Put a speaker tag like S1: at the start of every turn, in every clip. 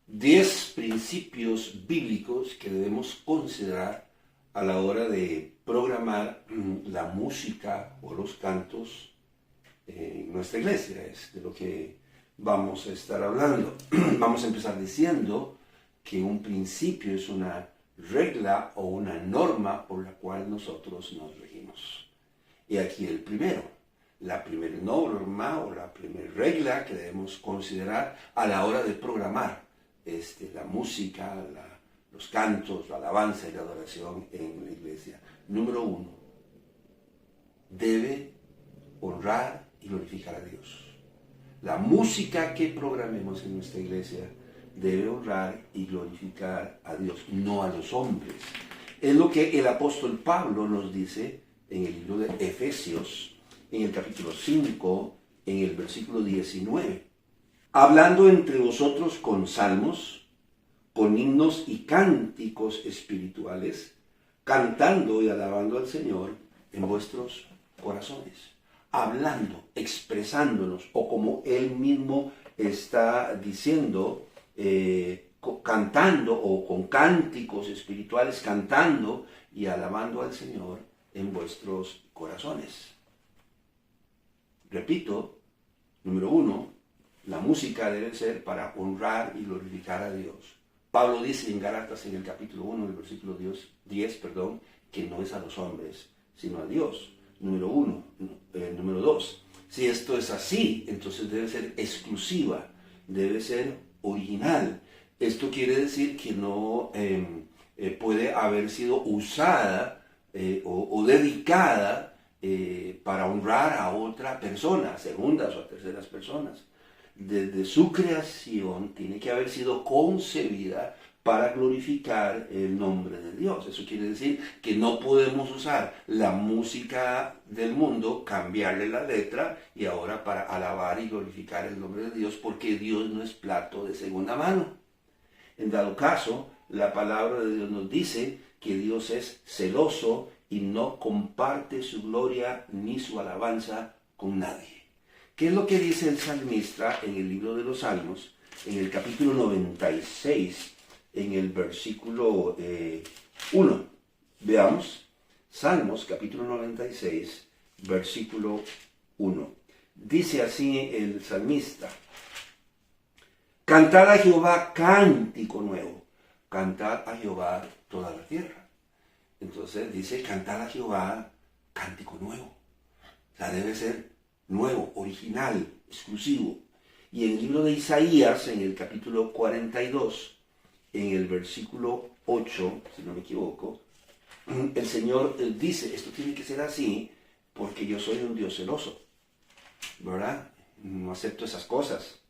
S1: 10 principios bíblicos que debemos considerar a la hora de programar la música o los cantos en nuestra iglesia. Es de lo que vamos a estar hablando. Vamos a empezar diciendo que un principio es una regla o una norma por la cual nosotros nos regimos. Y aquí el primero, la primera norma o la primera regla que debemos considerar a la hora de programar la música, los cantos, la alabanza y la adoración en la iglesia. Número 1, debe honrar y glorificar a Dios. La música que programemos en nuestra iglesia debe honrar y glorificar a Dios, no a los hombres. Es lo que el apóstol Pablo nos dice en el libro de Efesios, en el capítulo 5, en el versículo 19. Hablando entre vosotros con salmos, con himnos y cánticos espirituales, cantando y alabando al Señor en vuestros corazones. Hablando, expresándonos, o como él mismo está diciendo, cantando o con cánticos espirituales, cantando y alabando al Señor en vuestros corazones. Repito, número 1, la música debe ser para honrar y glorificar a Dios. Pablo dice en Gálatas en el capítulo 1, el versículo 10, que no es a los hombres, sino a Dios. Número 1. Número 2. Si esto es así, entonces debe ser exclusiva, debe ser original. Esto quiere decir que no puede haber sido usada o dedicada para honrar a otra persona, segundas o terceras personas. Desde su creación tiene que haber sido concebida para glorificar el nombre de Dios. Eso quiere decir que no podemos usar la música del mundo, cambiarle la letra y ahora para alabar y glorificar el nombre de Dios, porque Dios no es plato de segunda mano. En dado caso, la palabra de Dios nos dice que Dios es celoso y no comparte su gloria ni su alabanza con nadie. ¿Qué es lo que dice el salmista en el libro de los Salmos, en el capítulo 96, en el versículo 1? Veamos, Salmos capítulo 96, versículo 1. Dice así el salmista: cantad a Jehová cántico nuevo, cantad a Jehová toda la tierra. Entonces dice, cantad a Jehová cántico nuevo. O sea, debe ser nuevo, original, exclusivo. Y en el libro de Isaías, en el capítulo 42, en el versículo 8, si no me equivoco, el Señor dice, esto tiene que ser así porque yo soy un Dios celoso, ¿verdad? No acepto esas cosas.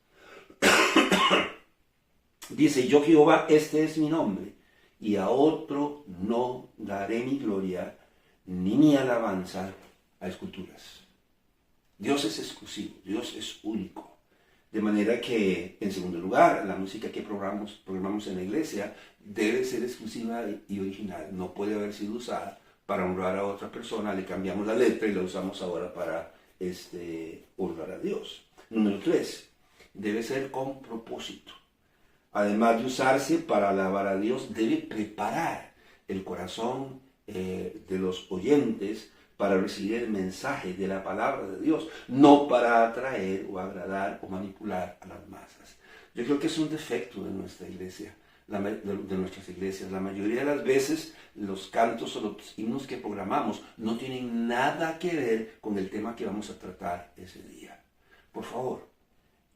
S1: Dice, yo Jehová, este es mi nombre, y a otro no daré mi gloria, ni mi alabanza a esculturas. Dios es exclusivo, Dios es único. De manera que, en segundo lugar, la música que programamos en la iglesia debe ser exclusiva y original. No puede haber sido usada para honrar a otra persona, le cambiamos la letra y la usamos ahora para honrar a Dios. Número 3, debe ser con propósito. Además de usarse para alabar a Dios, debe preparar el corazón de los oyentes para recibir el mensaje de la palabra de Dios, no para atraer o agradar o manipular a las masas. Yo creo que es un defecto de nuestra iglesia, de nuestras iglesias. La mayoría de las veces los cantos o los himnos que programamos no tienen nada que ver con el tema que vamos a tratar ese día. Por favor,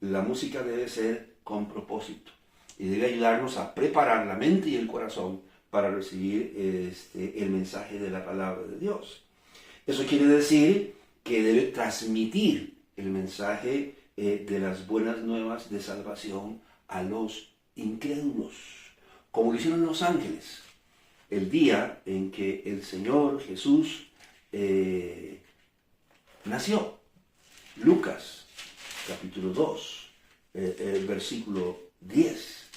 S1: la música debe ser con propósito y debe ayudarnos a preparar la mente y el corazón para recibir el mensaje de la palabra de Dios. Eso quiere decir que debe transmitir el mensaje de las buenas nuevas de salvación a los incrédulos, como lo hicieron los ángeles el día en que el Señor Jesús nació. Lucas, capítulo 2, versículo 10.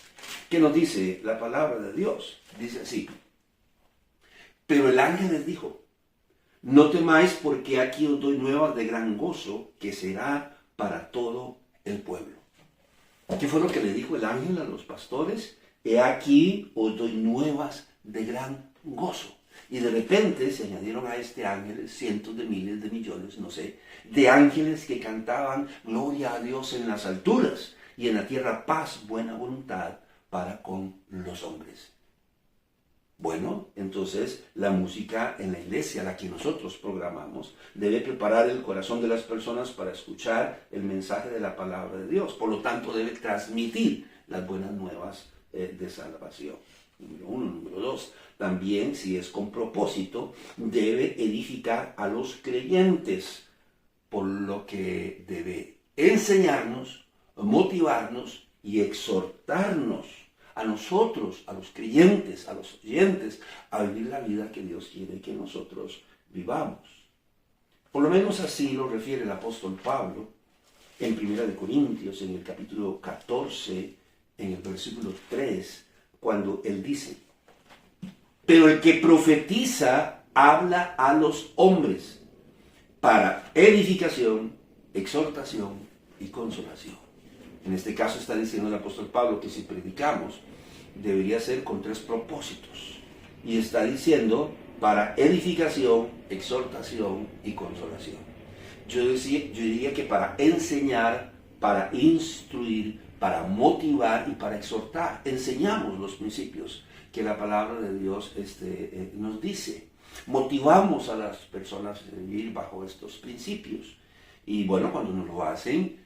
S1: ¿Qué nos dice la palabra de Dios? Dice así: pero el ángel les dijo, no temáis, porque aquí os doy nuevas de gran gozo, que será para todo el pueblo. ¿Qué fue lo que le dijo el ángel a los pastores? He aquí os doy nuevas de gran gozo. Y de repente se añadieron a este ángel cientos de miles de millones, no sé, de ángeles que cantaban gloria a Dios en las alturas y en la tierra paz, buena voluntad para con los hombres. Bueno, entonces la música en la iglesia, la que nosotros programamos, debe preparar el corazón de las personas para escuchar el mensaje de la palabra de Dios. Por lo tanto, debe transmitir las buenas nuevas de salvación. Número uno. Número dos, también, si es con propósito, debe edificar a los creyentes, por lo que debe enseñarnos, motivarnos y exhortarnos a nosotros, a los creyentes, a los oyentes, a vivir la vida que Dios quiere que nosotros vivamos. Por lo menos así lo refiere el apóstol Pablo en 1 Corintios, en el capítulo 14, en el versículo 3, cuando él dice: pero el que profetiza habla a los hombres para edificación, exhortación y consolación. En este caso está diciendo el apóstol Pablo que si predicamos debería ser con tres propósitos. Y está diciendo para edificación, exhortación y consolación. Yo diría que para enseñar, para instruir, para motivar y para exhortar. Enseñamos los principios que la palabra de Dios nos dice. Motivamos a las personas a vivir bajo estos principios. Y bueno, cuando nos lo hacen,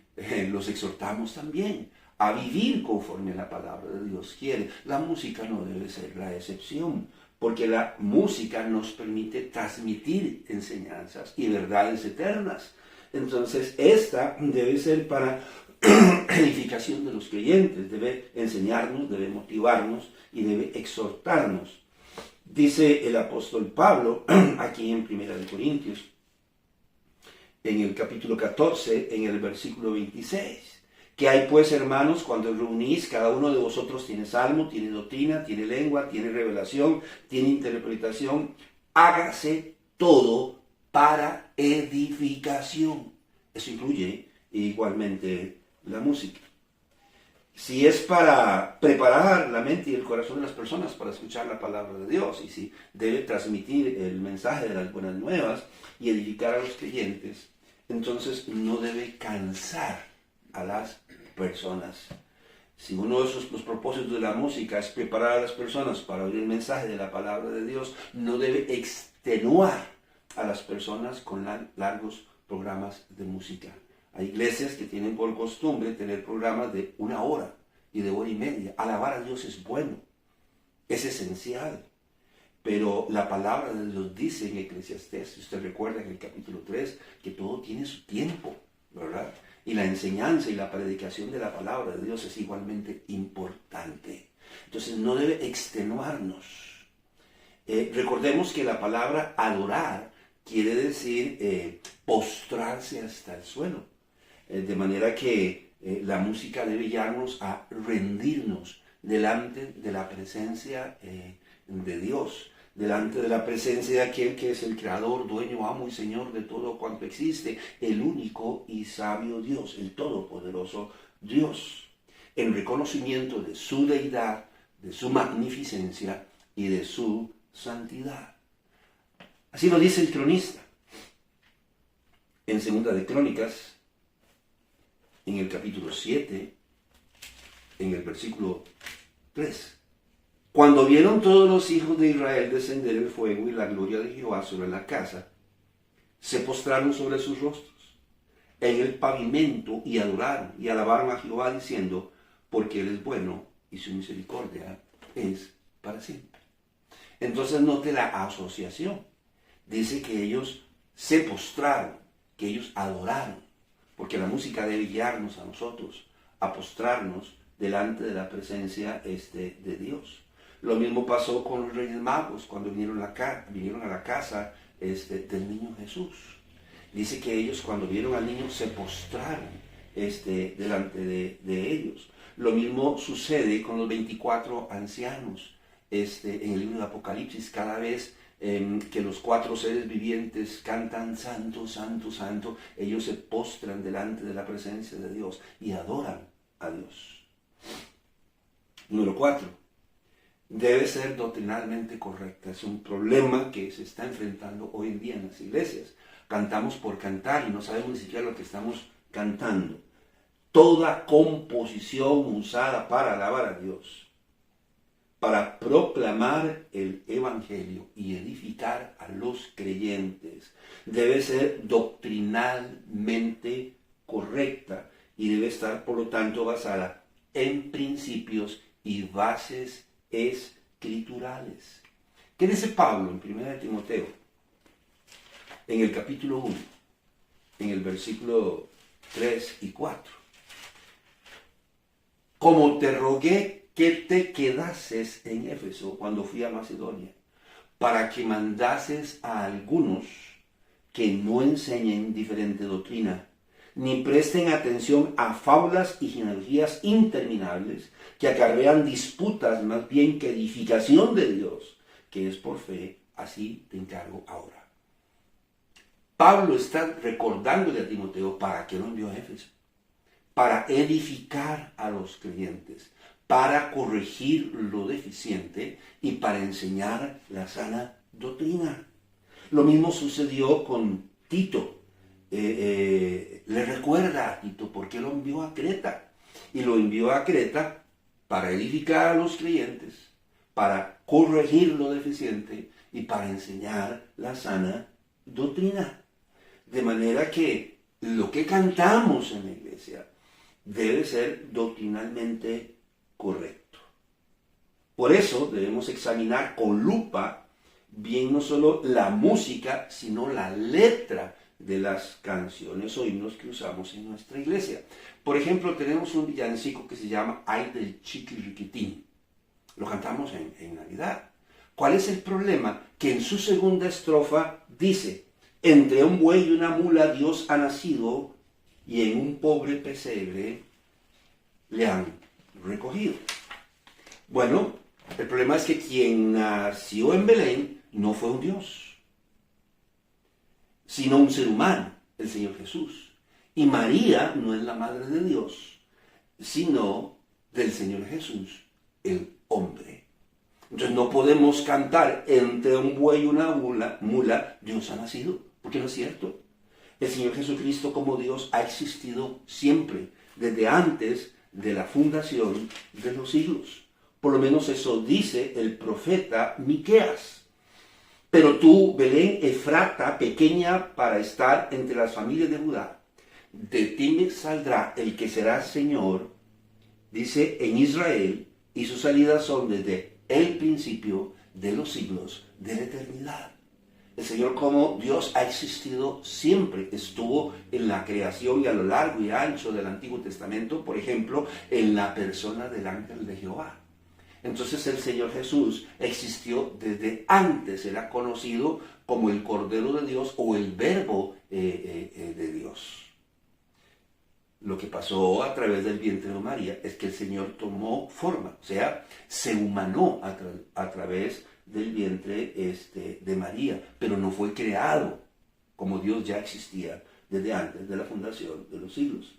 S1: los exhortamos también a vivir conforme la palabra de Dios quiere. La música no debe ser la excepción, porque la música nos permite transmitir enseñanzas y verdades eternas. Entonces, esta debe ser para edificación de los creyentes, debe enseñarnos, debe motivarnos y debe exhortarnos. Dice el apóstol Pablo, aquí en 1 Corintios, en el capítulo 14, en el versículo 26, que hay pues, hermanos, cuando os reunís, cada uno de vosotros tiene salmo, tiene doctrina, tiene lengua, tiene revelación, tiene interpretación, hágase todo para edificación. Eso incluye igualmente la música. Si es para preparar la mente y el corazón de las personas para escuchar la palabra de Dios, y si debe transmitir el mensaje de las buenas nuevas y edificar a los creyentes, entonces no debe cansar a las personas. Si uno de los propósitos de la música es preparar a las personas para oír el mensaje de la palabra de Dios, no debe extenuar a las personas con largos programas de música. Hay iglesias que tienen por costumbre tener programas de 1 hora y de 1 hora y media. Alabar a Dios es bueno, es esencial. Pero la palabra de Dios dice en Eclesiastés, si usted recuerda en el capítulo 3, que todo tiene su tiempo, ¿verdad? Y la enseñanza y la predicación de la palabra de Dios es igualmente importante. Entonces no debe extenuarnos. Recordemos que la palabra adorar quiere decir postrarse hasta el suelo. De manera que la música debe llevarnos a rendirnos delante de la presencia de Dios, delante de la presencia de aquel que es el creador, dueño, amo y señor de todo cuanto existe, el único y sabio Dios, el todopoderoso Dios, en reconocimiento de su deidad, de su magnificencia y de su santidad. Así lo dice el cronista en 2 de Crónicas, en el capítulo 7, en el versículo 3. Cuando vieron todos los hijos de Israel descender el fuego y la gloria de Jehová sobre la casa, se postraron sobre sus rostros en el pavimento y adoraron y alabaron a Jehová diciendo, porque Él es bueno y su misericordia es para siempre. Entonces note la asociación. Dice que ellos se postraron, que ellos adoraron, porque la música debe guiarnos a nosotros a postrarnos delante de la presencia de Dios. Lo mismo pasó con los Reyes Magos cuando vinieron a la casa del niño Jesús. Dice que ellos cuando vieron al niño se postraron delante de ellos. Lo mismo sucede con los 24 ancianos en el libro de Apocalipsis. Cada vez que los 4 seres vivientes cantan santo, santo, santo, ellos se postran delante de la presencia de Dios y adoran a Dios. Número 4. Debe ser doctrinalmente correcta. Es un problema que se está enfrentando hoy en día en las iglesias. Cantamos por cantar y no sabemos ni siquiera lo que estamos cantando. Toda composición usada para alabar a Dios, para proclamar el Evangelio y edificar a los creyentes, debe ser doctrinalmente correcta y debe estar, por lo tanto, basada en principios y bases escriturales. ¿Qué dice Pablo en 1 Timoteo? En el capítulo 1, en el versículo 3 y 4. Como te rogué que te quedases en Éfeso cuando fui a Macedonia, para que mandases a algunos que no enseñen diferente doctrina, ni presten atención a fábulas y genealogías interminables que acarrean disputas más bien que edificación de Dios, que es por fe, así te encargo ahora. Pablo está recordándole a Timoteo para qué lo envió a Éfeso, para edificar a los creyentes, para corregir lo deficiente y para enseñar la sana doctrina. Lo mismo sucedió con Tito. Le recuerda a Tito por qué lo envió a Creta. Y lo envió a Creta para edificar a los creyentes, para corregir lo deficiente y para enseñar la sana doctrina. De manera que lo que cantamos en la iglesia debe ser doctrinalmente correcto. Por eso debemos examinar con lupa bien no solo la música, sino la letra de las canciones o himnos que usamos en nuestra iglesia. Por ejemplo, tenemos un villancico que se llama Ay del Chiquiriquitín. Lo cantamos en Navidad. ¿Cuál es el problema? Que en su segunda estrofa dice: entre un buey y una mula Dios ha nacido, y en un pobre pesebre le han recogido. Bueno, el problema es que quien nació en Belén no fue un Dios, sino un ser humano, el Señor Jesús. Y María no es la madre de Dios, sino del Señor Jesús, el hombre. Entonces no podemos cantar entre un buey y una mula Dios ha nacido, porque no es cierto. El Señor Jesucristo como Dios ha existido siempre, desde antes de la fundación de los siglos. Por lo menos eso dice el profeta Miqueas. Pero tú, Belén Efrata, pequeña para estar entre las familias de Judá, de ti me saldrá el que será Señor, dice, en Israel, y sus salidas son desde el principio de los siglos de la eternidad. El Señor como Dios ha existido siempre, estuvo en la creación y a lo largo y ancho del Antiguo Testamento, por ejemplo, en la persona del ángel de Jehová. Entonces el Señor Jesús existió desde antes, era conocido como el Cordero de Dios o el Verbo de Dios. Lo que pasó a través del vientre de María es que el Señor tomó forma, o sea, se humanó a través del vientre de María, pero no fue creado como Dios ya existía desde antes de la fundación de los siglos.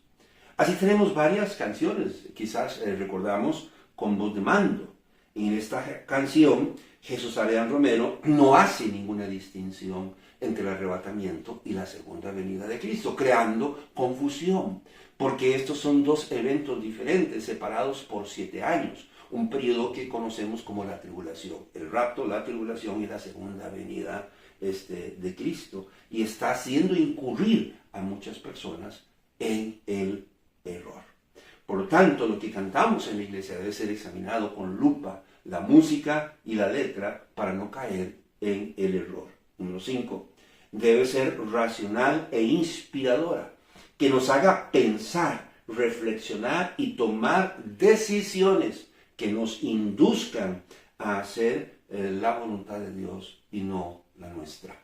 S1: Así tenemos varias canciones, quizás recordamos Con voz de mando. En esta canción, Jesús Adrián Romero no hace ninguna distinción entre el arrebatamiento y la segunda venida de Cristo, creando confusión, porque estos son dos eventos diferentes, separados por 7 años, un periodo que conocemos como la tribulación, el rapto, la tribulación y la segunda venida de Cristo, y está haciendo incurrir a muchas personas en el error. Por lo tanto, lo que cantamos en la iglesia debe ser examinado con lupa, la música y la letra, para no caer en el error. Número 5. Debe ser racional e inspiradora, que nos haga pensar, reflexionar y tomar decisiones que nos induzcan a hacer la voluntad de Dios y no la nuestra.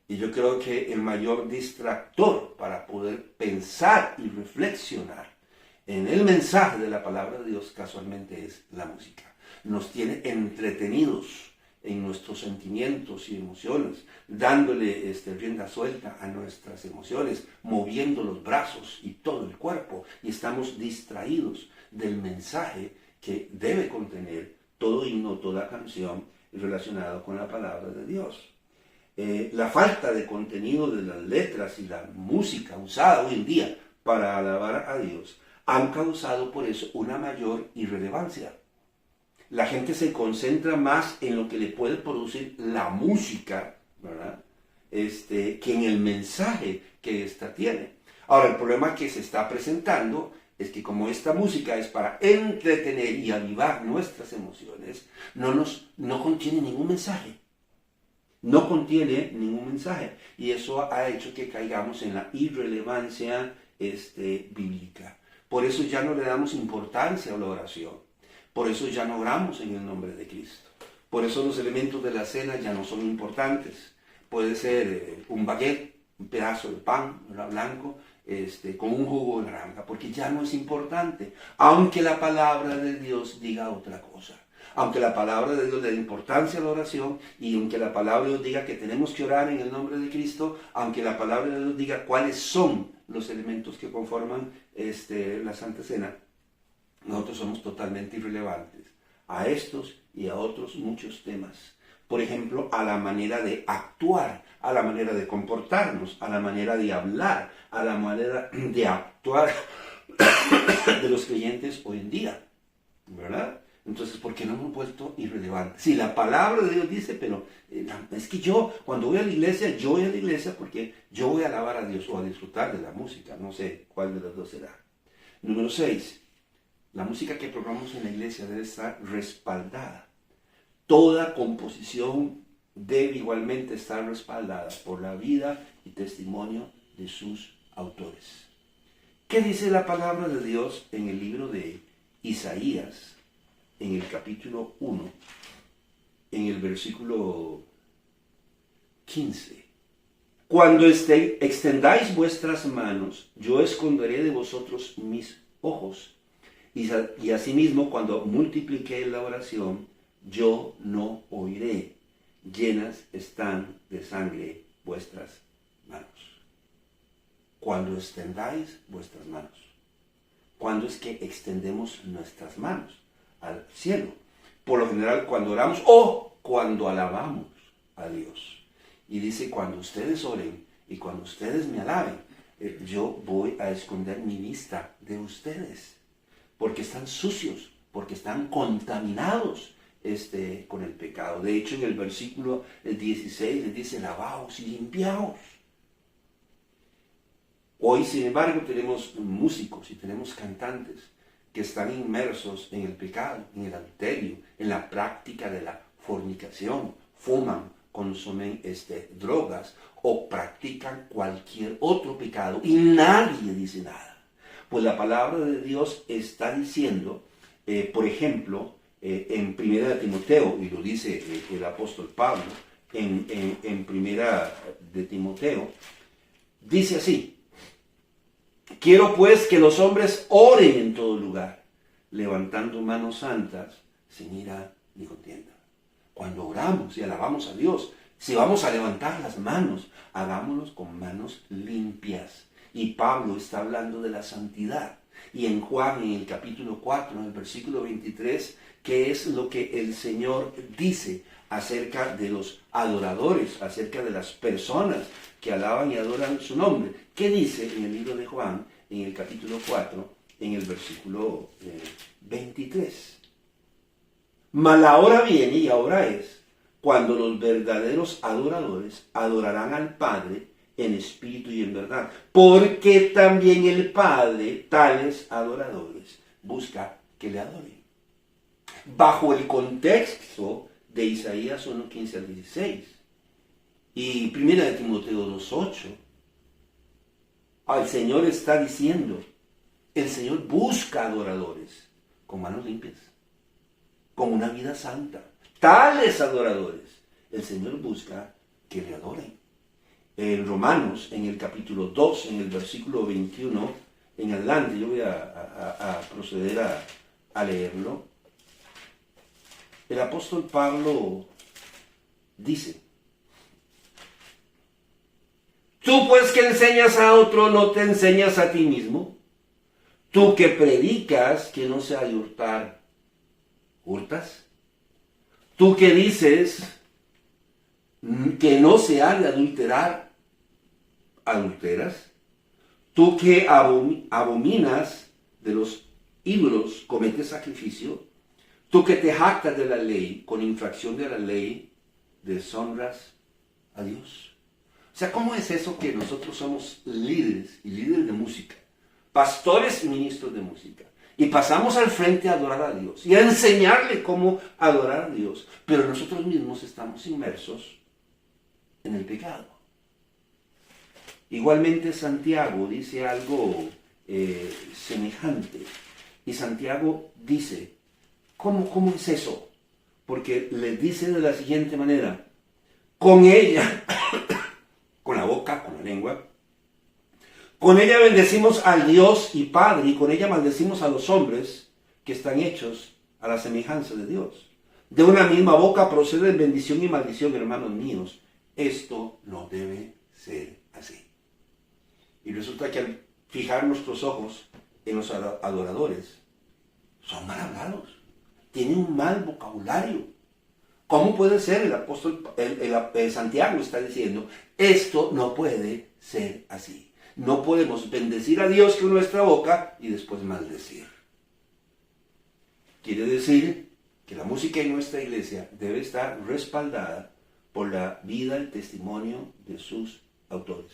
S1: Y yo creo que el mayor distractor para poder pensar y reflexionar en el mensaje de la palabra de Dios casualmente es la música. Nos tiene entretenidos en nuestros sentimientos y emociones, dándole rienda suelta a nuestras emociones, moviendo los brazos y todo el cuerpo, y estamos distraídos del mensaje que debe contener todo himno, toda canción relacionado con la palabra de Dios. La falta de contenido de las letras y la música usada hoy en día para alabar a Dios han causado por eso una mayor irrelevancia. La gente se concentra más en lo que le puede producir la música, ¿verdad? Que en el mensaje que ésta tiene. Ahora, el problema que se está presentando es que como esta música es para entretener y avivar nuestras emociones, no contiene ningún mensaje. No contiene ningún mensaje. Y eso ha hecho que caigamos en la irrelevancia bíblica. Por eso ya no le damos importancia a la oración. Por eso ya no oramos en el nombre de Cristo. Por eso los elementos de la cena ya no son importantes. Puede ser un baguette, un pedazo de pan, ¿verdad?, blanco, con un jugo de naranja, porque ya no es importante. Aunque la palabra de Dios diga otra cosa. Aunque la palabra de Dios le dé importancia a la oración, y aunque la palabra de Dios diga que tenemos que orar en el nombre de Cristo, aunque la palabra de Dios diga cuáles son los elementos que conforman la Santa Cena, nosotros somos totalmente irrelevantes a estos y a otros muchos temas. Por ejemplo, a la manera de actuar, a la manera de comportarnos, a la manera de hablar, a la manera de actuar de los creyentes hoy en día, ¿verdad? Entonces, ¿por qué no hemos vuelto irrelevantes? Sí, la palabra de Dios dice, pero es que yo, cuando voy a la iglesia, yo voy a la iglesia porque yo voy a alabar a Dios o a disfrutar de la música. No sé cuál de las dos será. Número 6. La música que programamos en la iglesia debe estar respaldada. Toda composición debe igualmente estar respaldada por la vida y testimonio de sus autores. ¿Qué dice la palabra de Dios en el libro de Isaías? En el capítulo 1, en el versículo 15. Cuando extendáis vuestras manos, yo esconderé de vosotros mis ojos. Y asimismo, cuando multipliqué la oración, yo no oiré. Llenas están de sangre vuestras manos. Cuando extendáis vuestras manos. ¿Cuándo es que extendemos nuestras manos al cielo? Por lo general cuando oramos o cuando alabamos a Dios. Y dice, cuando ustedes oren y cuando ustedes me alaben, yo voy a esconder mi vista de ustedes. Porque están sucios, porque están contaminados con el pecado. De hecho, en el versículo 16 les dice, lavaos y limpiaos. Hoy, sin embargo, tenemos músicos y tenemos cantantes que están inmersos en el pecado, en el adulterio, en la práctica de la fornicación, fuman, consumen drogas o practican cualquier otro pecado y nadie dice nada. Pues la palabra de Dios está diciendo, por ejemplo, en Primera de Timoteo, y lo dice el apóstol Pablo, en Primera de Timoteo, dice así: quiero pues que los hombres oren en todo lugar, levantando manos santas, sin ira ni contienda. Cuando oramos y alabamos a Dios, si vamos a levantar las manos, hagámoslos con manos limpias. Y Pablo está hablando de la santidad. Y en Juan, en el capítulo 4, en el versículo 23, ¿qué es lo que el Señor dice acerca de los adoradores, acerca de las personas que alaban y adoran su nombre? ¿Qué dice en el libro de Juan, en el capítulo 4, en el versículo 23? Mas la hora viene y ahora es, cuando los verdaderos adoradores adorarán al Padre en espíritu y en verdad, porque también el Padre, tales adoradores, busca que le adoren. Bajo el contexto de Isaías 1, 15 al 16 y 1 de Timoteo 2, 8, el Señor está diciendo, el Señor busca adoradores con manos limpias, con una vida santa. Tales adoradores, el Señor busca que le adoren. En Romanos, en el capítulo 2, en el versículo 21, en adelante, yo voy a proceder a leerlo. El apóstol Pablo dice: tú pues que enseñas a otro, ¿no te enseñas a ti mismo? Tú que predicas que no se ha de hurtar, ¿hurtas? Tú que dices que no se ha de adulterar, ¿adulteras? Tú que abominas de los ídolos, cometes sacrificio. Tú que te jactas de la ley, con infracción de la ley, deshonras a Dios. O sea, ¿cómo es eso que nosotros somos líderes y líderes de música, pastores y ministros de música, y pasamos al frente a adorar a Dios y a enseñarle cómo adorar a Dios, pero nosotros mismos estamos inmersos en el pecado? Igualmente Santiago dice algo semejante, y Santiago dice: ¿cómo es eso? Porque le dice de la siguiente manera: con ella, con la boca, con la lengua, con ella bendecimos al Dios y Padre, y con ella maldecimos a los hombres que están hechos a la semejanza de Dios. De una misma boca proceden bendición y maldición, hermanos míos. Esto no debe ser así. Y resulta que al fijar nuestros ojos en los adoradores, son mal hablados, tienen un mal vocabulario. ¿Cómo puede ser? El apóstol Santiago está diciendo: esto no puede ser así. No podemos bendecir a Dios con nuestra boca y después maldecir. Quiere decir que la música en nuestra iglesia debe estar respaldada por la vida, el testimonio de sus autores.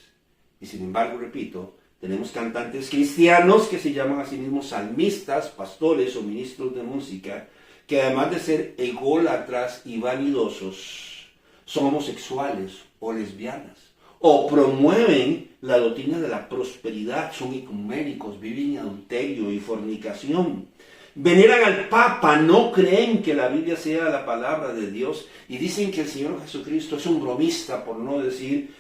S1: Y sin embargo, repito, tenemos cantantes cristianos que se llaman a sí mismos salmistas, pastores o ministros de música, que además de ser ególatras y vanidosos, son homosexuales o lesbianas, o promueven la doctrina de la prosperidad, son ecuménicos, viven en adulterio y fornicación, veneran al Papa, no creen que la Biblia sea la palabra de Dios, y dicen que el Señor Jesucristo es un bromista, por no decir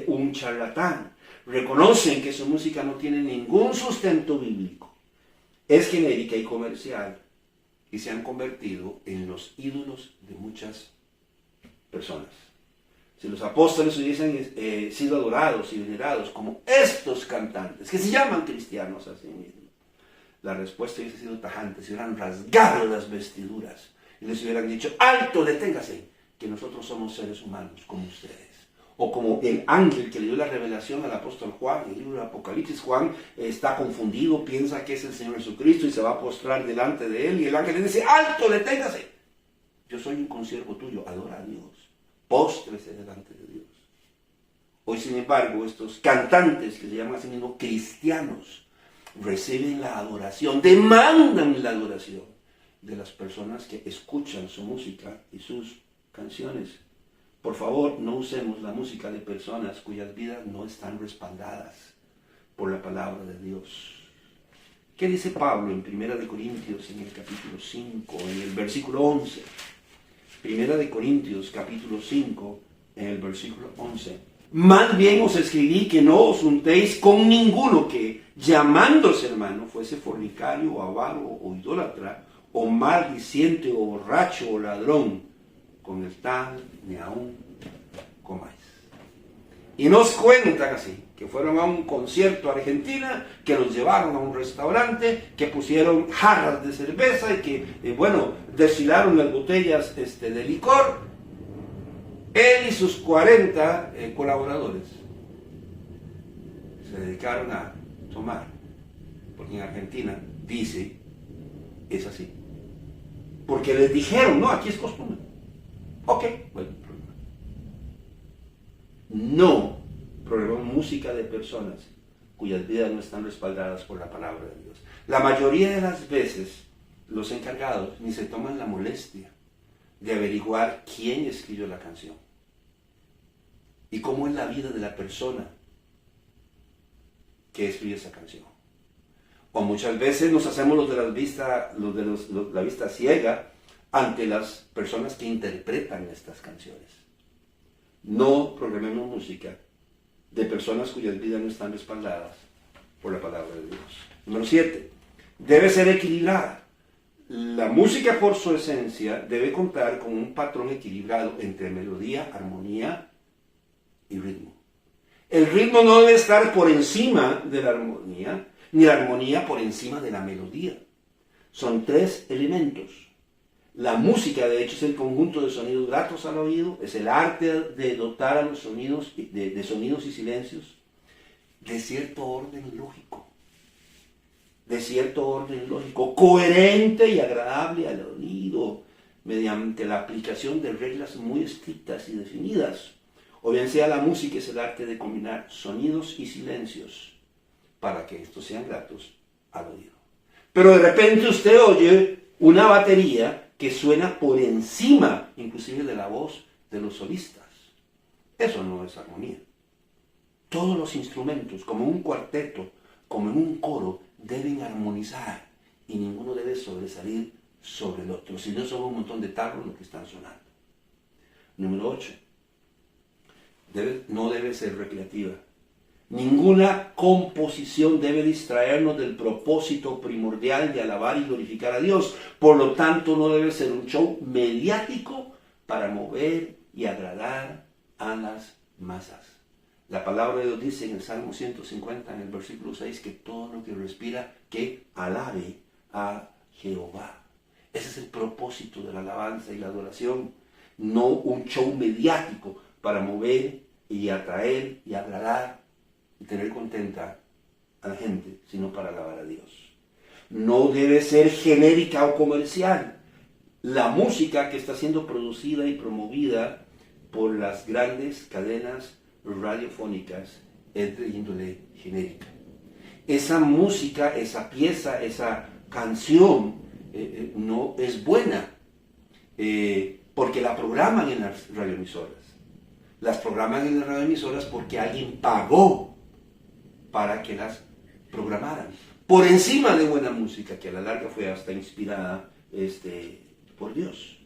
S1: un charlatán. Reconocen que su música no tiene ningún sustento bíblico, es genérica y comercial, y se han convertido en los ídolos de muchas personas. Si los apóstoles hubiesen sido adorados y venerados como estos cantantes, que se llaman cristianos a sí mismos, la respuesta hubiese sido tajante: se hubieran rasgado las vestiduras y les hubieran dicho: alto, deténgase, que nosotros somos seres humanos como ustedes. O como el ángel que le dio la revelación al apóstol Juan, en el libro de Apocalipsis. Juan está confundido, piensa que es el Señor Jesucristo y se va a postrar delante de él, y el ángel le dice: alto, deténgase, yo soy un consiervo tuyo, adora a Dios, póstrese delante de Dios. Hoy, sin embargo, estos cantantes que se llaman a sí mismos cristianos reciben la adoración, demandan la adoración de las personas que escuchan su música y sus canciones. Por favor, no usemos la música de personas cuyas vidas no están respaldadas por la palabra de Dios. ¿Qué dice Pablo en 1 Corintios, en el capítulo 5, en el versículo 11? 1 Corintios, capítulo 5, en el versículo 11. Más bien os escribí que no os juntéis con ninguno que, llamándose hermano, fuese fornicario o avaro o idólatra, o maldiciente o borracho o ladrón. Con el tal ni aún comáis. Y nos cuentan así, que fueron a un concierto a Argentina, que los llevaron a un restaurante, que pusieron jarras de cerveza y que, desfilaron las botellas de licor. Él y sus 40 colaboradores se dedicaron a tomar, porque en Argentina dice, es así. Porque les dijeron: no, aquí es costumbre. Ok, bueno, problema. No programamos música de personas cuyas vidas no están respaldadas por la palabra de Dios. La mayoría de las veces los encargados ni se toman la molestia de averiguar quién escribió la canción y cómo es la vida de la persona que escribió esa canción. O muchas veces nos hacemos los de la vista ciega ante las personas que interpretan estas canciones. No programemos música de personas cuyas vidas no están respaldadas por la palabra de Dios. Número 7. Debe ser equilibrada. La música por su esencia debe contar con un patrón equilibrado entre melodía, armonía y ritmo. El ritmo no debe estar por encima de la armonía, ni la armonía por encima de la melodía. Son tres elementos. La música, de hecho, es el conjunto de sonidos gratos al oído, es el arte de dotar a los sonidos, de sonidos y silencios, de cierto orden lógico. De cierto orden lógico, coherente y agradable al oído, mediante la aplicación de reglas muy estrictas y definidas. O bien sea la música es el arte de combinar sonidos y silencios para que estos sean gratos al oído. Pero de repente usted oye una batería que suena por encima, inclusive de la voz de los solistas. Eso no es armonía. Todos los instrumentos, como un cuarteto, como en un coro, deben armonizar y ninguno debe sobresalir sobre el otro. Si no, son un montón de tarros los que están sonando. Número 8. No debe ser recreativa. Ninguna composición debe distraernos del propósito primordial de alabar y glorificar a Dios. Por lo tanto, no debe ser un show mediático para mover y agradar a las masas. La palabra de Dios dice en el Salmo 150, en el versículo 6, que todo lo que respira, que alabe a Jehová. Ese es el propósito de la alabanza y la adoración. No un show mediático para mover y atraer y agradar y tener contenta a la gente, sino para alabar a Dios. No debe ser genérica o comercial. La música que está siendo producida y promovida por las grandes cadenas radiofónicas es de índole genérica. Esa música, esa pieza, esa canción no es buena porque la programan en las radioemisoras. Las programan en las radioemisoras porque alguien pagó para que las programaran. Por encima de buena música, que a la larga fue hasta inspirada por Dios.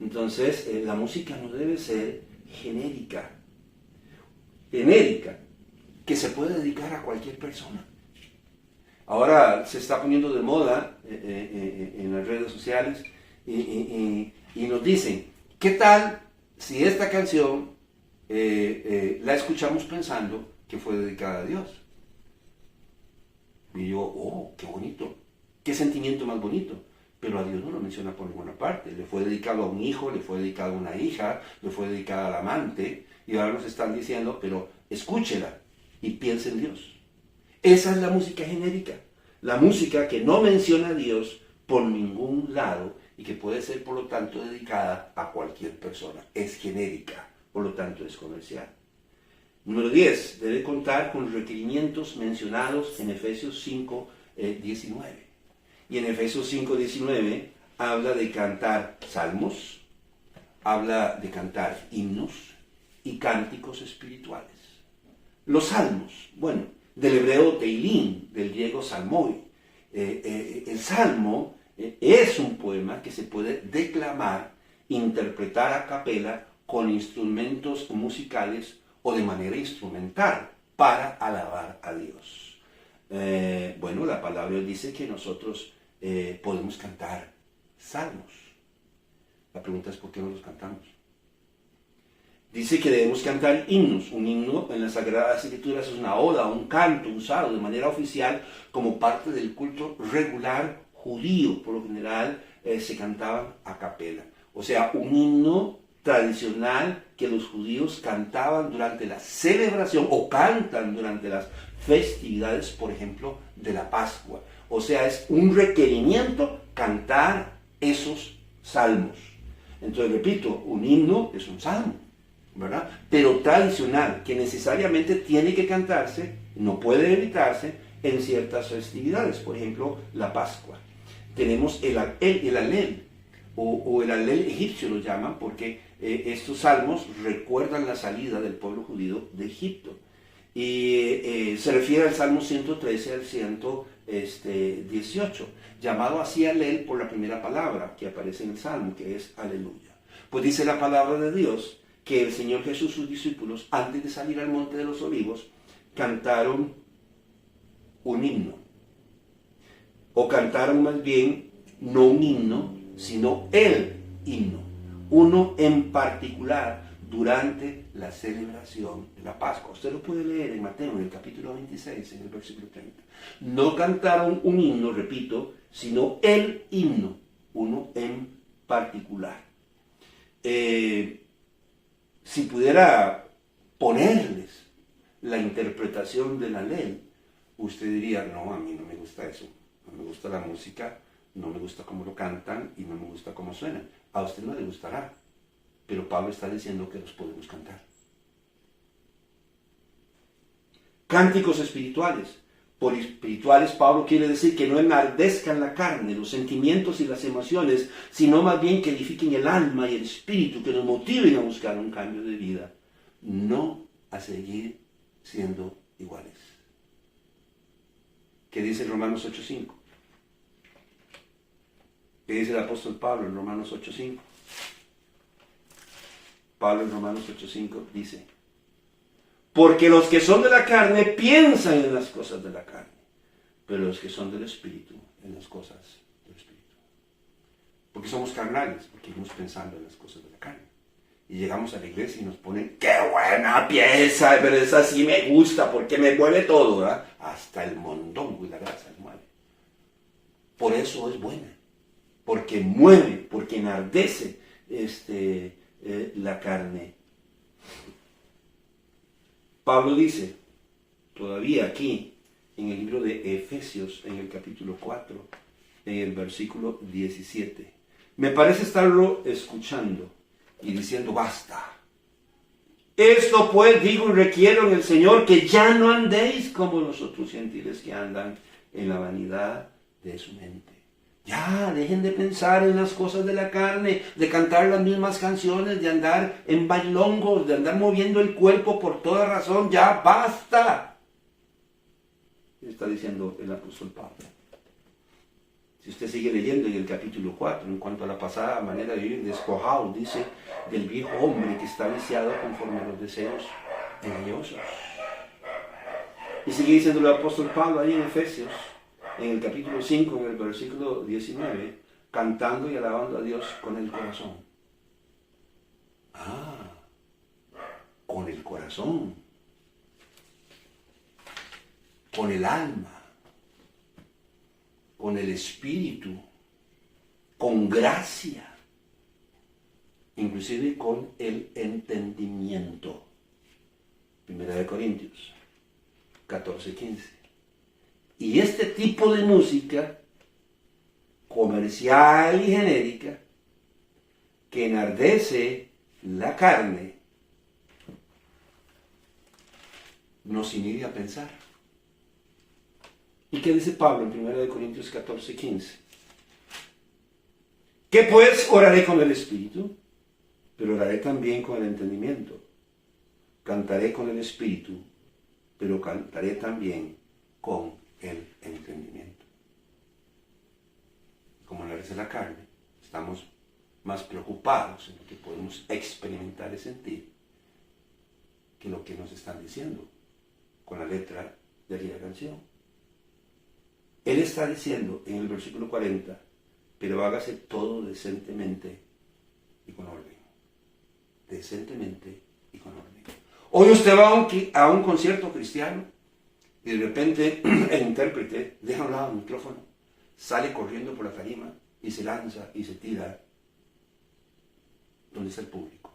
S1: Entonces, la música no debe ser genérica, que se puede dedicar a cualquier persona. Ahora se está poniendo de moda en las redes sociales y nos dicen, ¿qué tal si esta canción la escuchamos pensando que fue dedicada a Dios? Y yo, oh, qué bonito, qué sentimiento más bonito. Pero a Dios no lo menciona por ninguna parte. Le fue dedicado a un hijo, le fue dedicado a una hija, le fue dedicado al amante. Y ahora nos están diciendo, pero escúchela y piense en Dios. Esa es la música genérica. La música que no menciona a Dios por ningún lado y que puede ser, por lo tanto, dedicada a cualquier persona. Es genérica, por lo tanto, es comercial. Número 10. Debe contar con los requerimientos mencionados en Efesios 5, 19. Y en Efesios 5:19 habla de cantar salmos, habla de cantar himnos y cánticos espirituales. Los salmos, bueno, del hebreo teilín, del griego salmoi. El salmo es un poema que se puede declamar, interpretar a capela con instrumentos musicales o de manera instrumental para alabar a Dios. Bueno, la palabra dice que nosotros podemos cantar salmos. La pregunta es ¿por qué no los cantamos? Dice que debemos cantar himnos. Un himno en las Sagradas Escrituras es una oda, un canto usado de manera oficial como parte del culto regular judío. Por lo general se cantaban a capela. O sea, un himno tradicional que los judíos cantaban durante la celebración o cantan durante las festividades, por ejemplo, de la Pascua. O sea, es un requerimiento cantar esos salmos. Entonces, repito, un himno es un salmo, ¿verdad? Pero tradicional, que necesariamente tiene que cantarse, no puede evitarse en ciertas festividades. Por ejemplo, la Pascua. Tenemos el Alel, o el Alel egipcio lo llaman, porque estos salmos recuerdan la salida del pueblo judío de Egipto. Y se refiere al Salmo 113 al 118, llamado así Alel por la primera palabra que aparece en el Salmo, que es Aleluya. Pues dice la palabra de Dios que el Señor Jesús y sus discípulos, antes de salir al Monte de los Olivos, cantaron un himno, o cantaron más bien no un himno, sino el himno, uno en particular durante la celebración de la Pascua. Usted lo puede leer en Mateo, en el capítulo 26, en el versículo 30. No cantaron un himno, repito, sino el himno, uno en particular. Si pudiera ponerles la interpretación de la ley, usted diría, no, a mí no me gusta eso, no me gusta la música, no me gusta cómo lo cantan y no me gusta cómo suenan. A usted no le gustará, pero Pablo está diciendo que los podemos cantar. Cánticos espirituales. Por espirituales, Pablo quiere decir que no enardezcan la carne, los sentimientos y las emociones, sino más bien que edifiquen el alma y el espíritu, que nos motiven a buscar un cambio de vida, no a seguir siendo iguales. ¿Qué dice Romanos 8:5? ¿Qué dice el apóstol Pablo en Romanos 8:5? Pablo en Romanos 8:5 dice: porque los que son de la carne piensan en las cosas de la carne, pero los que son del Espíritu en las cosas del Espíritu. Porque somos carnales, porque íbamos pensando en las cosas de la carne. Y llegamos a la iglesia y nos ponen, ¡qué buena pieza! Pero esa sí me gusta, porque me mueve todo, ¿verdad? Hasta el mondongo y la grasa le mueve. Por eso es buena, porque mueve, porque enardece la carne. Pablo dice, todavía aquí, en el libro de Efesios, en el capítulo 4, en el versículo 17. Me parece estarlo escuchando y diciendo, basta. Esto pues digo y requiero en el Señor, que ya no andéis como los otros gentiles que andan en la vanidad de su mente. Ya, dejen de pensar en las cosas de la carne, de cantar las mismas canciones, de andar en bailongos, de andar moviendo el cuerpo por toda razón. Ya, basta. Está diciendo el apóstol Pablo. Si usted sigue leyendo en el capítulo 4, en cuanto a la pasada manera de vivir, despojados, dice, del viejo hombre que está viciado conforme a los deseos engañosos. Y sigue diciendo el apóstol Pablo ahí en Efesios, en el capítulo 5, en el versículo 19, cantando y alabando a Dios con el corazón. Con el corazón, con el alma, con el espíritu, con gracia, inclusive con el entendimiento. 1 Corintios 14:15. Y este tipo de música comercial y genérica que enardece la carne nos inhibe a pensar. ¿Y qué dice Pablo en 1 Corintios 14:15? Que pues oraré con el espíritu, pero oraré también con el entendimiento. Cantaré con el espíritu, pero cantaré también con el entendimiento. Como enardece la carne, estamos más preocupados en lo que podemos experimentar y sentir que lo que nos están diciendo con la letra de aquella canción. Él está diciendo en el versículo 40, pero hágase todo decentemente y con orden. Decentemente y con orden. Hoy usted va a un concierto cristiano y de repente el intérprete deja a un lado el micrófono, sale corriendo por la tarima y se lanza y se tira donde está el público.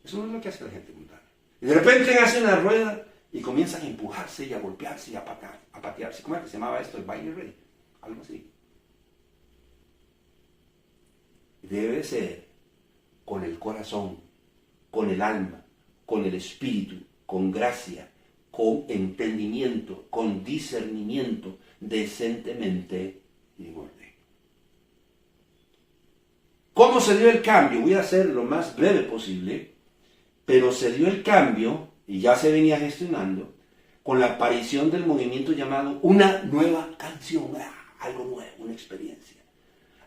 S1: Eso no es lo que hace la gente mundana. Y de repente hace una rueda y comienzan a empujarse y a golpearse y a patearse. ¿Cómo es que se llamaba esto? El baile rey. Algo así. Debe ser con el corazón, con el alma, con el espíritu, con gracia, con entendimiento, con discernimiento, decentemente y en orden. ¿Cómo se dio el cambio? Voy a hacer lo más breve posible, pero se dio el cambio, y ya se venía gestionando, con la aparición del movimiento llamado Una Nueva Canción, algo nuevo, una experiencia.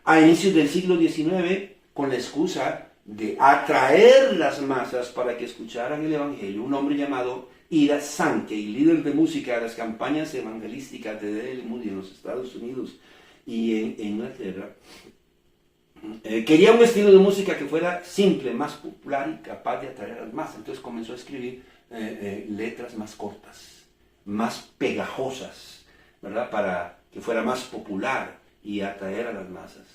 S1: A inicios del siglo XIX, con la excusa de atraer las masas para que escucharan el Evangelio, un hombre llamado Ira Sankey, líder de música de las campañas evangelísticas de D.L. Moody en los Estados Unidos, y en Inglaterra, quería un estilo de música que fuera simple, más popular y capaz de atraer a las masas. Entonces comenzó a escribir letras más cortas, más pegajosas, ¿verdad? Para que fuera más popular y atraer a las masas.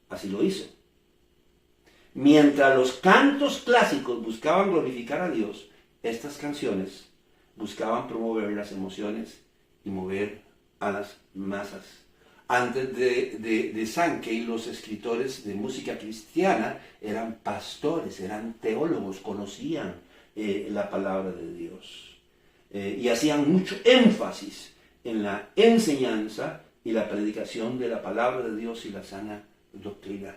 S1: Así lo hizo. Mientras los cantos clásicos buscaban glorificar a Dios, estas canciones buscaban promover las emociones y mover a las masas. Antes de Sankey, los escritores de música cristiana eran pastores, eran teólogos, conocían la palabra de Dios. Y hacían mucho énfasis en la enseñanza y la predicación de la palabra de Dios y la sana doctrina.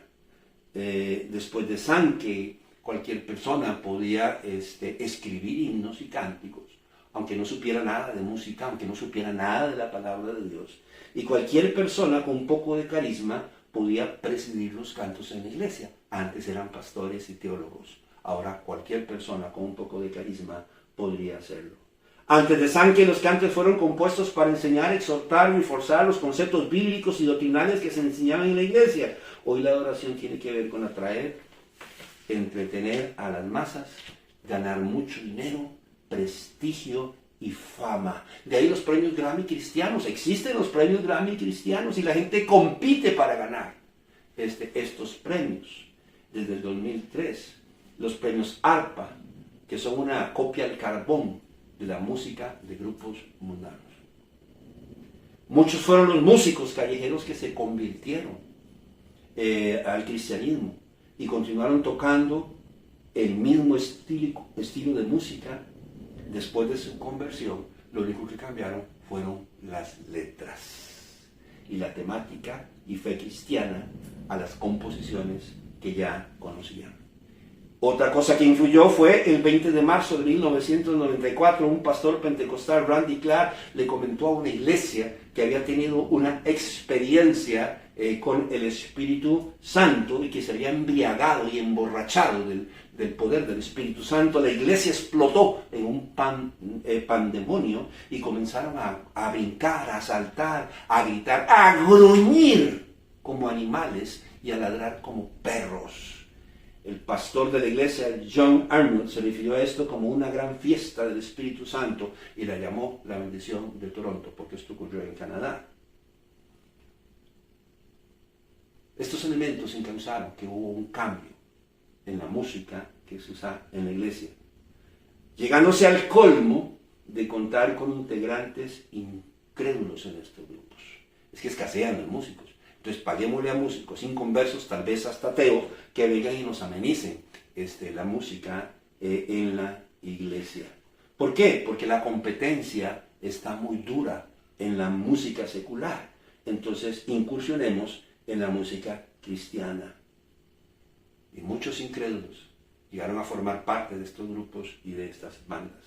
S1: Después de Sankey, cualquier persona podía escribir himnos y cánticos, aunque no supiera nada de música, aunque no supiera nada de la palabra de Dios. Y cualquier persona con un poco de carisma podía presidir los cantos en la iglesia. Antes eran pastores y teólogos. Ahora cualquier persona con un poco de carisma podría hacerlo. Antes de Sankey, los cantos fueron compuestos para enseñar, exhortar y reforzar los conceptos bíblicos y doctrinales que se enseñaban en la iglesia. Hoy la adoración tiene que ver con atraer, entretener a las masas, ganar mucho dinero, prestigio y fama. De ahí los premios Grammy cristianos. Existen los premios Grammy cristianos y la gente compite para ganar estos premios. Desde el 2003, los premios ARPA, que son una copia al carbón de la música de grupos mundanos. Muchos fueron los músicos callejeros que se convirtieron al cristianismo y continuaron tocando el mismo estilo de música. Después de su conversión, lo único que cambiaron fueron las letras y la temática y fe cristiana a las composiciones que ya conocían. Otra cosa que influyó fue el 20 de marzo de 1994, un pastor pentecostal, Randy Clark, le comentó a una iglesia que había tenido una experiencia con el Espíritu Santo y que se había embriagado y emborrachado del poder del Espíritu Santo. La iglesia explotó en un pandemonio y comenzaron a brincar, a saltar, a gritar, a gruñir como animales y a ladrar como perros. El pastor de la iglesia, John Arnold, se refirió a esto como una gran fiesta del Espíritu Santo y la llamó la bendición de Toronto, porque esto ocurrió en Canadá. Estos elementos causaron que hubo un cambio en la música que se usa en la iglesia, llegándose al colmo de contar con integrantes incrédulos en estos grupos. Es que escasean los músicos. Entonces paguémosle a músicos inconversos, tal vez hasta ateos, que vengan y nos amenicen la música en la iglesia. ¿Por qué? Porque la competencia está muy dura en la música secular. Entonces incursionemos en la música cristiana. Y muchos incrédulos llegaron a formar parte de estos grupos y de estas bandas.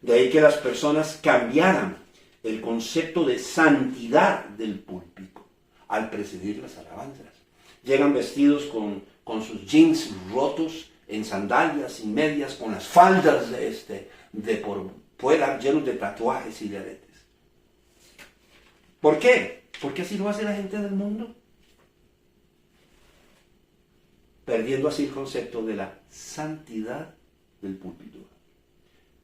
S1: De ahí que las personas cambiaran el concepto de santidad del púlpito al presidir las alabanzas. Llegan vestidos con sus jeans rotos, en sandalias y medias, con las faldas de por fuera llenos de tatuajes y de aretes. ¿Por qué? Porque así lo hace la gente del mundo. Perdiendo así el concepto de la santidad del púlpito.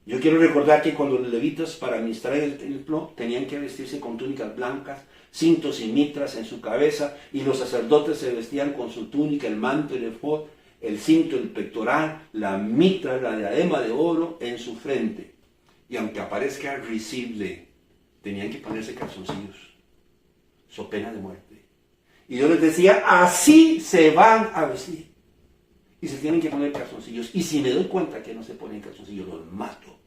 S1: Yo quiero recordar que cuando los levitas para administrar el templo tenían que vestirse con túnicas blancas, cintos y mitras en su cabeza, y los sacerdotes se vestían con su túnica, el manto, el efod, el cinto, el pectoral, la mitra, la diadema de oro en su frente. Y aunque aparezca risible, tenían que ponerse calzoncillos, so pena de muerte. Y yo les decía, así se van a vestir. Y se tienen que poner calzoncillos. Y si me doy cuenta que no se ponen calzoncillos, los mato.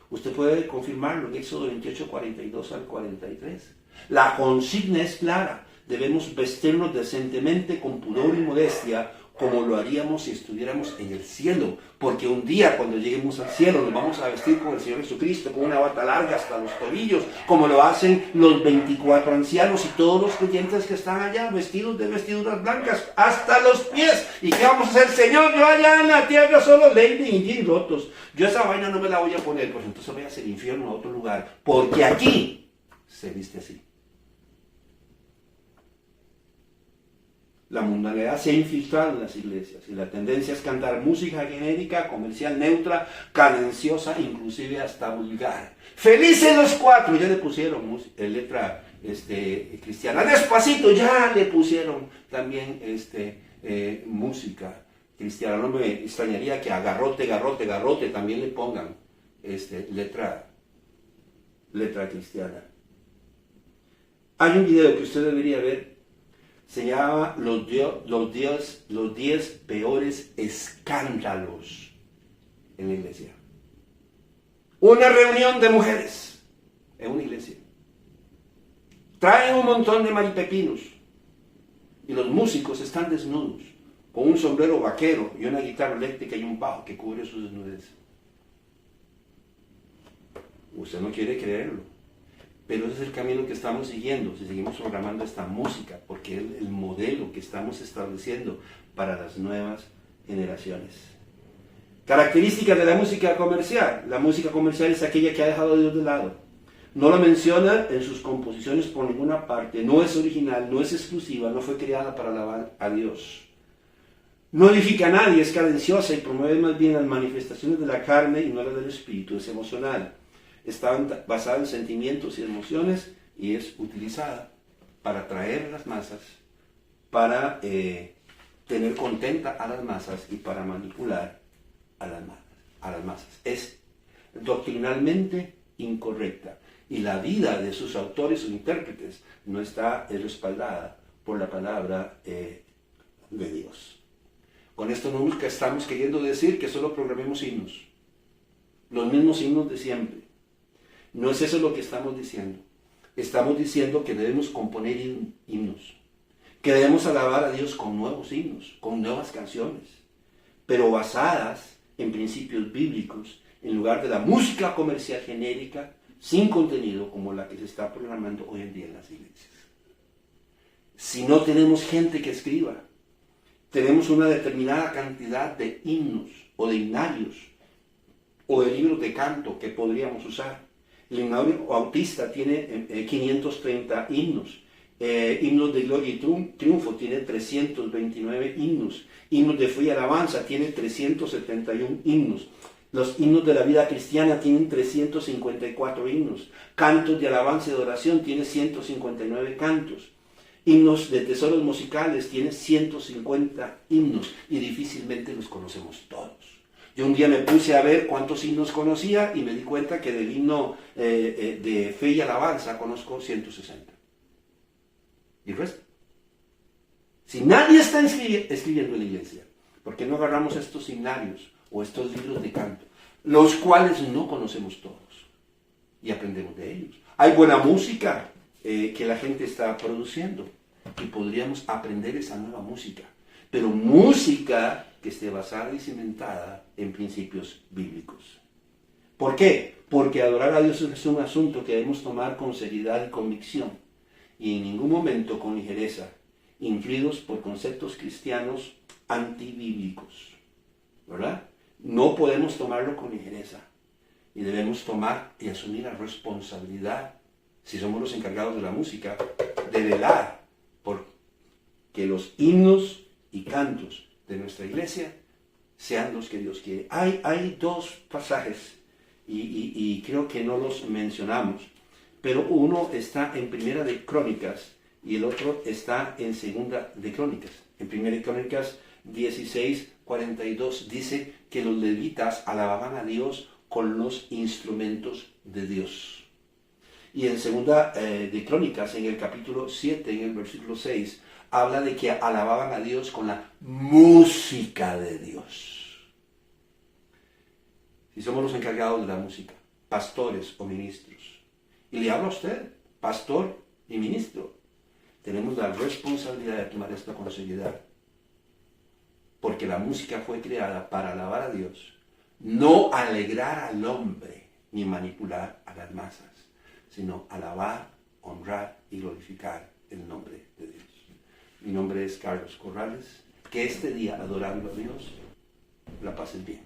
S1: Usted puede confirmarlo en Éxodo 28, 42 al 43. La consigna es clara. Debemos vestirnos decentemente, con pudor y modestia, como lo haríamos si estuviéramos en el cielo. Porque un día, cuando lleguemos al cielo, nos vamos a vestir con el Señor Jesucristo, con una bata larga hasta los tobillos, como lo hacen los 24 ancianos y todos los creyentes que están allá, vestidos de vestiduras blancas hasta los pies. ¿Y qué vamos a hacer, Señor? Yo allá en la tierra solo leggings y jeans rotos. Yo esa vaina no me la voy a poner, pues entonces voy a hacer infierno a otro lugar, porque aquí se viste así. mundanalidad se ha infiltrado en las iglesias y la tendencia es cantar música genérica, comercial, neutra, cadenciosa, inclusive hasta vulgar. ¡Felices los cuatro! Ya le pusieron letra cristiana. Despacito, ya le pusieron también música cristiana. No me extrañaría que a garrote, garrote, garrote también le pongan letra cristiana. Hay un video que usted debería ver, se llama los 10 peores escándalos en la iglesia. Una reunión de mujeres en una iglesia. Traen un montón de maripepinos y los músicos están desnudos, con un sombrero vaquero y una guitarra eléctrica y un bajo que cubre su desnudez. Usted no quiere creerlo, pero ese es el camino que estamos siguiendo si seguimos programando esta música, porque es el modelo que estamos estableciendo para las nuevas generaciones. Características de la música comercial. La música comercial es aquella que ha dejado a Dios de lado. No lo menciona en sus composiciones por ninguna parte, no es original, no es exclusiva, no fue creada para alabar a Dios. No edifica a nadie, es cadenciosa y promueve más bien las manifestaciones de la carne y no las del espíritu, es emocional. Está basada en sentimientos y emociones y es utilizada para atraer a las masas, para tener contenta a las masas y para manipular a las masas. Es doctrinalmente incorrecta y la vida de sus autores o intérpretes no está respaldada por la palabra de Dios. Con esto nunca estamos queriendo decir que solo programemos himnos, los mismos himnos de siempre. No es eso lo que estamos diciendo. Estamos diciendo que debemos componer himnos, que debemos alabar a Dios con nuevos himnos, con nuevas canciones, pero basadas en principios bíblicos, en lugar de la música comercial genérica, sin contenido, como la que se está programando hoy en día en las iglesias. Si no tenemos gente que escriba, tenemos una determinada cantidad de himnos o de himnarios o de libros de canto que podríamos usar. El himnario bautista tiene 530 himnos. Himnos de gloria y triunfo tiene 329 himnos. Himnos de fe y alabanza tiene 371 himnos. Los himnos de la vida cristiana tienen 354 himnos. Cantos de alabanza y de oración tiene 159 cantos. Himnos de tesoros musicales tiene 150 himnos y difícilmente los conocemos todos. Yo un día me puse a ver cuántos himnos conocía y me di cuenta que del himno de fe y alabanza conozco 160. ¿Y el resto? Si nadie está escribiendo en la iglesia, ¿por qué no agarramos estos himnarios o estos libros de canto, los cuales no conocemos todos, y aprendemos de ellos? Hay buena música que la gente está produciendo y podríamos aprender esa nueva música, pero música que esté basada y cimentada en principios bíblicos. ¿Por qué? Porque adorar a Dios es un asunto que debemos tomar con seriedad y convicción, y en ningún momento con ligereza, influidos por conceptos cristianos antibíblicos, ¿verdad? No podemos tomarlo con ligereza, y debemos tomar y asumir la responsabilidad, si somos los encargados de la música, de velar por que los himnos y cantos de nuestra iglesia sean los que Dios quiere. Hay dos pasajes y creo que no los mencionamos, pero uno está en Primera de Crónicas y el otro está en Segunda de Crónicas. En Primera de Crónicas 16:42 dice que los levitas alababan a Dios con los instrumentos de Dios. Y en Segunda de Crónicas, en el capítulo 7, en el versículo 6, habla de que alababan a Dios con la música de Dios. Si somos los encargados de la música, pastores o ministros, y le hablo a usted, pastor y ministro, tenemos la responsabilidad de tomar esto con seriedad, porque la música fue creada para alabar a Dios, no alegrar al hombre ni manipular a las masas, sino alabar, honrar y glorificar el nombre de Dios. Mi nombre es Carlos Corrales. Que este día, adorando a Dios, la pases bien.